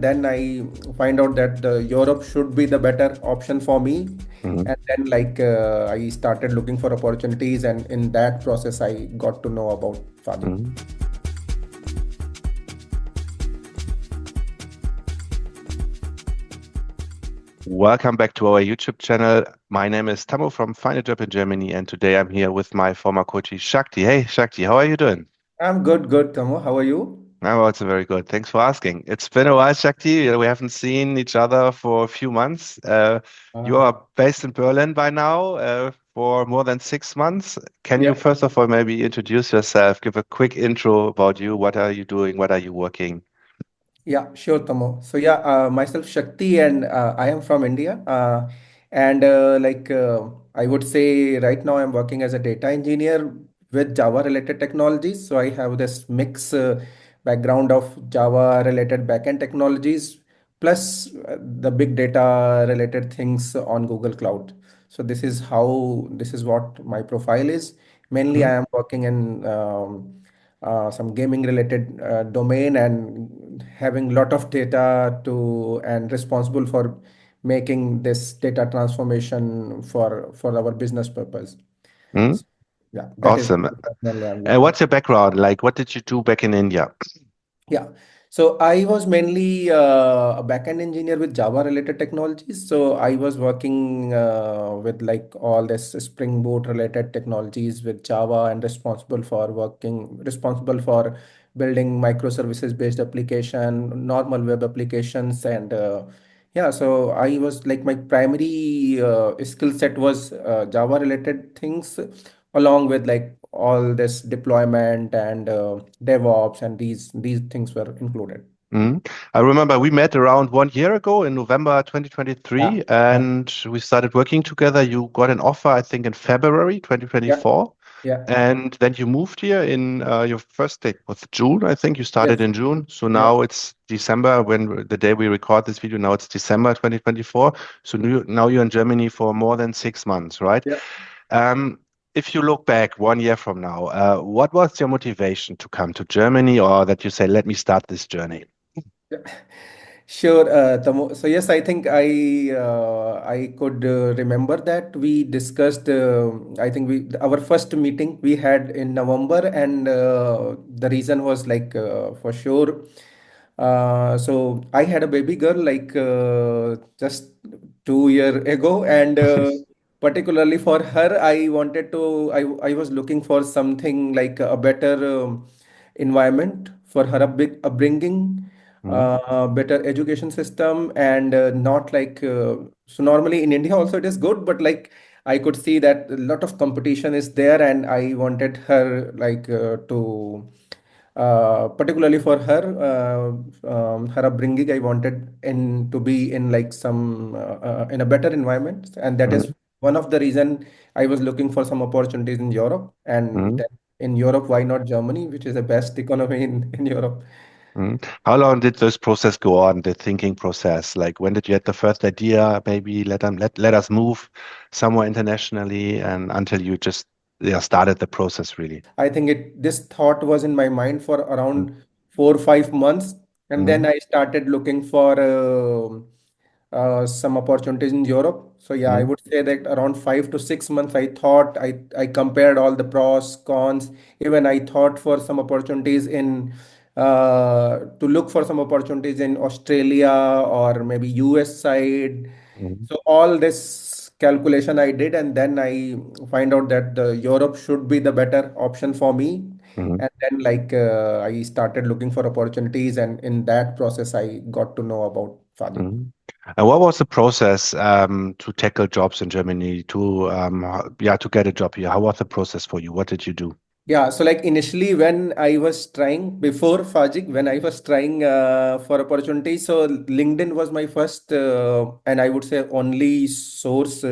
then I find out that the Europe should be the better option for me. Mhm. And then I started looking for opportunities, and in that process, I got to know about FAJIG. Mhm. Welcome back to our YouTube channel. My name is Tammo from Find a Job in Germany, and today I'm here with my former coachee Shakti. Hey, Shakti, how are you doing? I'm good, Tomo. How are you? I'm also very good. Thanks for asking. It's been a while, Shakti. We haven't seen each other for a few months. You Uh, are based in Berlin by now, for more than 6 months. Can you yeah. first of all maybe introduce yourself, give a quick intro about you? What are you doing? What are you working? Yeah, sure, Tomo. So yeah, myself Shakti, and I am from India. And I would say right now I'm working as a data engineer with Java related technologies. So I have this mix background of Java related backend technologies plus the big data related things on Google Cloud. So this is what my profile is. Mainly, I Mm, am working in some gaming related domain and having lot of data to and responsible for making this data transformation for our business purpose. mm. So, yeah, that is Awesome. mainly I'm And looking. what's your background? Like, what did you do back in India? Yeah. So I was mainly a backend engineer with Java related technologies. So I was working with like all this Spring Boot related technologies with Java and responsible for building microservices based application, normal web applications. And yeah, so I was like my primary skill set was Java related things along with like all this deployment and DevOps, and these things were included. Mm. I remember we met around 1 year ago in November Yeah, 2023, yeah, and we started working together. You got an offer, I think, in February yeah, 2024. yeah, And then you moved here in your first day was June, I think you started yes, in June. So yeah, now it's December the day we record this video. Now it's December 2024. So now you're in Germany for more than 6 months, right? yeah. Um, if you look back 1 year from now, what was your motivation to come to Germany, or that you say, let me start this journey? Yeah. Sure, so yes, I think I could remember that we discussed. I think we our first meeting we had in November, and the reason was like for sure. So I had a baby girl like just 2 year ago, and particularly for her, I wanted to. I was looking for something like a better environment for her upbringing, Mm, better education system, and not like so normally in India also it is good, but like I could see that a lot of competition is there, and I wanted her like to particularly for her her upbringing, I wanted in to be in like some in a better environment, and that is mm, one of the reason I was looking for some opportunities in Europe. And mm, then in Europe, why not Germany, which is the best economy in Europe. mm. How long did this process go on, the thinking process? Like when did you get the first idea? Maybe let us move somewhere internationally, and until you just yeah started the process really. I think this thought was in my mind for Mm, around 4 or 5 months, and then mm, I started looking for some opportunities in Europe. So yeah, I mm, would say that around 5 to 6 months, I thought I compared all the pros, cons. Even I thought for some opportunities in to look for some opportunities in Australia or maybe US side. mm, So all this calculation I did, and then I find out that the Europe should be the better option for me. mm, And then I started looking for opportunities, and in that process, I got to know about FAJIG. mm. And what was the process to tackle jobs in Germany, to yeah to get a job here? How was the process for you? What did you do? Yeah, so like initially when I was trying before Fajik, when I was trying for opportunities, so LinkedIn was my first and I would say only source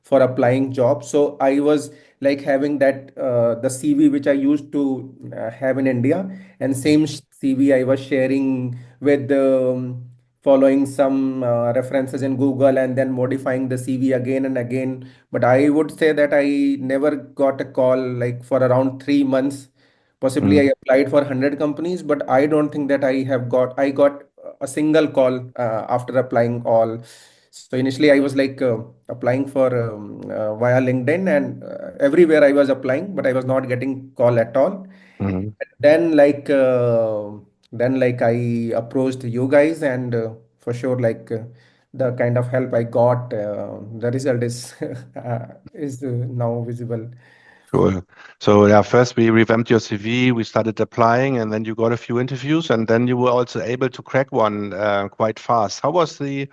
for applying jobs. So I was like having that the CV which I used to have in India, and same CV I was sharing with following some references in Google, and then modifying the CV again and again. But I would say that I never got a call like for around 3 months. Possibly Mm, I applied for 100 companies, but I don't think that I got a single call after applying all. So initially I was like applying for via LinkedIn, and everywhere I was applying, but I was not getting call at all. Mhm. Then I approached you guys, and for sure the kind of help I got, the result is now visible. Cool. So yeah, first we revamped your CV, we started applying, and then you got a few interviews, and then you were also able to crack one quite fast. How was the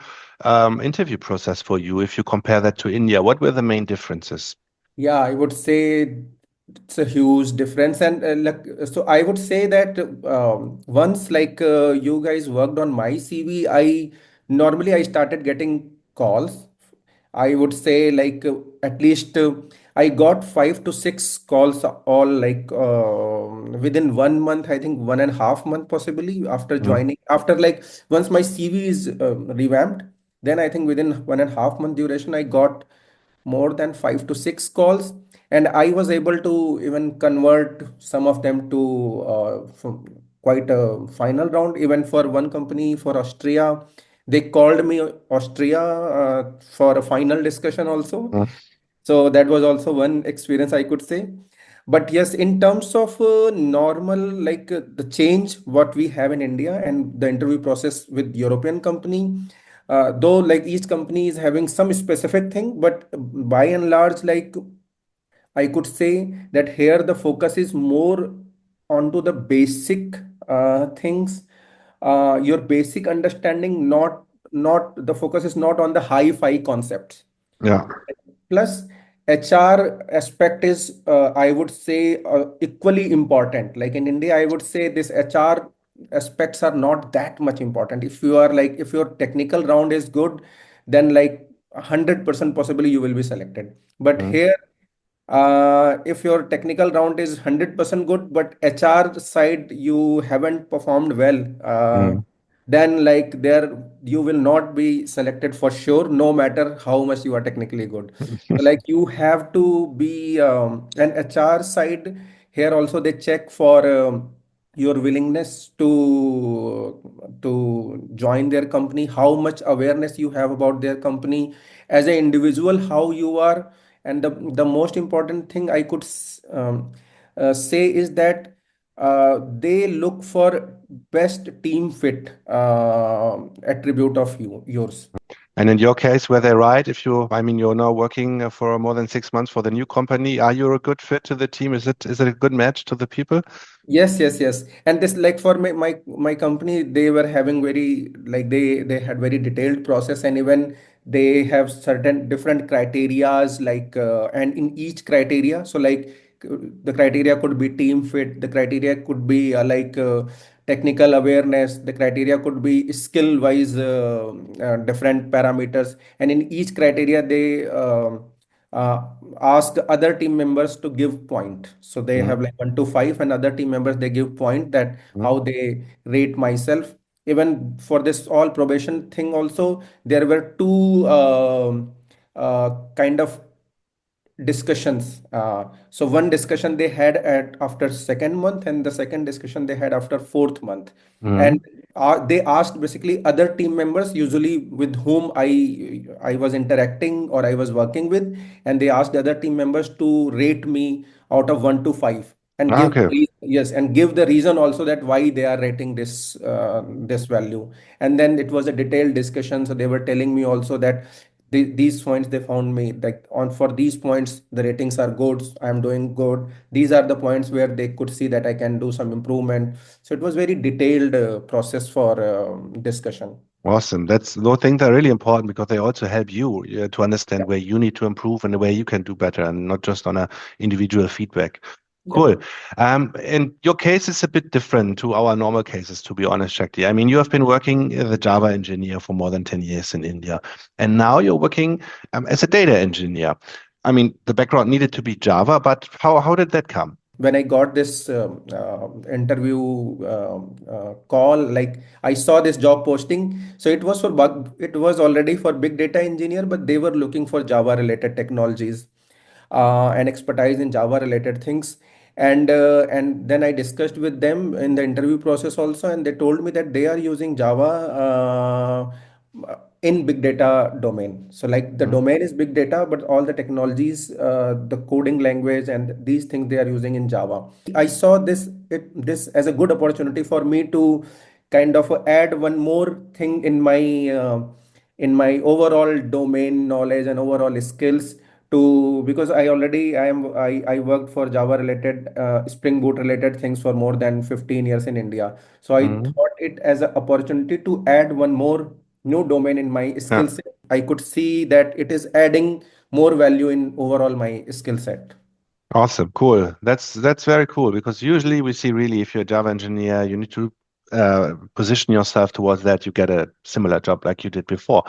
interview process for you if you compare that to India? What were the main differences? Yeah, I would say it's a huge difference, and so I would say that once you guys worked on my CV, I started getting calls. I would say at least I got 5 to 6 calls, all within 1 month. I think 1.5 month possibly after Mm, joining. After once my CV is revamped, then I think within 1.5 month duration I got more than 5 to 6 calls, and I was able to even convert some of them to quite a final round. Even for one company for Austria, they called me Austria for a final discussion also. mm, So that was also one experience I could say. But yes, in terms of normal, the change what we have in India and the interview process with European company, though each company is having some specific thing, but by and large, I could say that here the focus is more onto the basic things, your basic understanding, not the focus is not on the high-fi concepts. yeah. Plus, HR aspect is, I would say, equally important. Like in India, I would say this HR aspects are not that much important. If your technical round is good, then 100% possibly you will be selected. But Mm, here, if your technical round is 100% good, but HR side you haven't performed well, mm. then there you will not be selected for sure, no matter how much you are technically good. So you have to be an HR side here also they check for your willingness to join their company, how much awareness you have about their company as an individual, how you are. And the most important thing I could say is that they look for best team fit attribute of yours. And in your case, were they right? If you, I mean, you're now working for more than 6 months for the new company. Are you a good fit to the team? Is it a good match to the people? Yes, yes, yes. And this for my company, they were having very they had very detailed process, and even they have certain different criterias and in each criteria, so the criteria could be team fit, the criteria could be technical awareness, the criteria could be skill wise different parameters, and in each criteria they uh, ask other team members to give point. So they Mm, have 1 to 5, and other team members they give point that mm, how they rate myself. Even for this all probation thing, also there were two kind of discussions. So one discussion they had at after second month, and the second discussion they had after fourth month. mm, And they asked basically other team members, usually with whom I was interacting or I was working with, and they asked the other team members to rate me out of 1 to 5 and Ah, give okay. yes, and give the reason also that why they are rating this value. And then it was a detailed discussion. So they were telling me also that these points they found me like on for these points the ratings are good, I'm doing good. These are the points where they could see that I can do some improvement. So it was very detailed process for discussion. Awesome. Those things are really important because they also help you to understand where you need to improve and where you can do better, and not just on a individual feedback. Yep. Cool. And your case is a bit different to our normal cases, to be honest, Shakti. I mean, you have been working as a Java engineer for more than 10 years in India, and now you're working as a data engineer. I mean, the background needed to be Java, but how did that come? When I got this interview call, I saw this job posting. So it was already for big data engineer, but they were looking for Java related technologies and expertise in Java related things. And then I discussed with them in the interview process also, and they told me that they are using Java in big data domain. So like the Mm. domain is big data, but all the technologies, the coding language and these things they are using in Java. I saw this as a good opportunity for me to kind of add one more thing in my overall domain knowledge and overall skills, to because I worked for Java related Spring Boot related things for more than 15 years in India. So I Mm. thought it as an opportunity to add one more new domain in my Yeah. skill set. I could see that it is adding more value in overall my skill set. Awesome, cool. That's very cool because usually we see really if you're a Java engineer, you need to position yourself towards that. You get a similar job like you did before.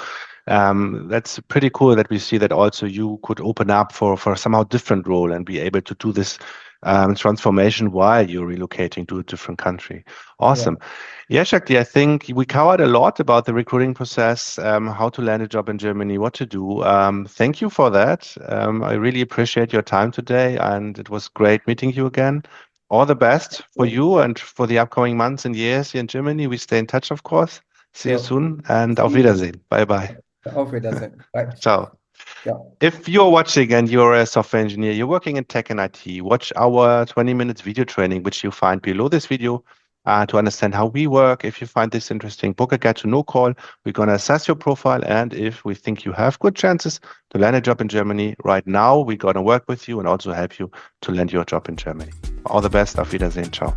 That's pretty cool that we see that also you could open up for somehow different role and be able to do this transformation while you're relocating to a different country. Yeah. Awesome. Yeah, Shakti, I think we covered a lot about the recruiting process, how to land a job in Germany, what to do. Thank you for that. I really appreciate your time today, and it was great meeting you again. All the best for So, you and for the upcoming months and years here in Germany. We stay in touch, of course. See you sure. soon and auf See you. Wiedersehen. Bye bye. Auf Wiedersehen. Bye. Ciao. Yeah. If you're watching and you're a software engineer, you're working in tech and IT, watch our 20 minutes video training, which you find below this video to understand how we work. If you find this interesting, book a get to know call. We're going to assess your profile. And if we think you have good chances to land a job in Germany right now, we're going to work with you and also help you to land your job in Germany. All the best. Auf Wiedersehen. Ciao.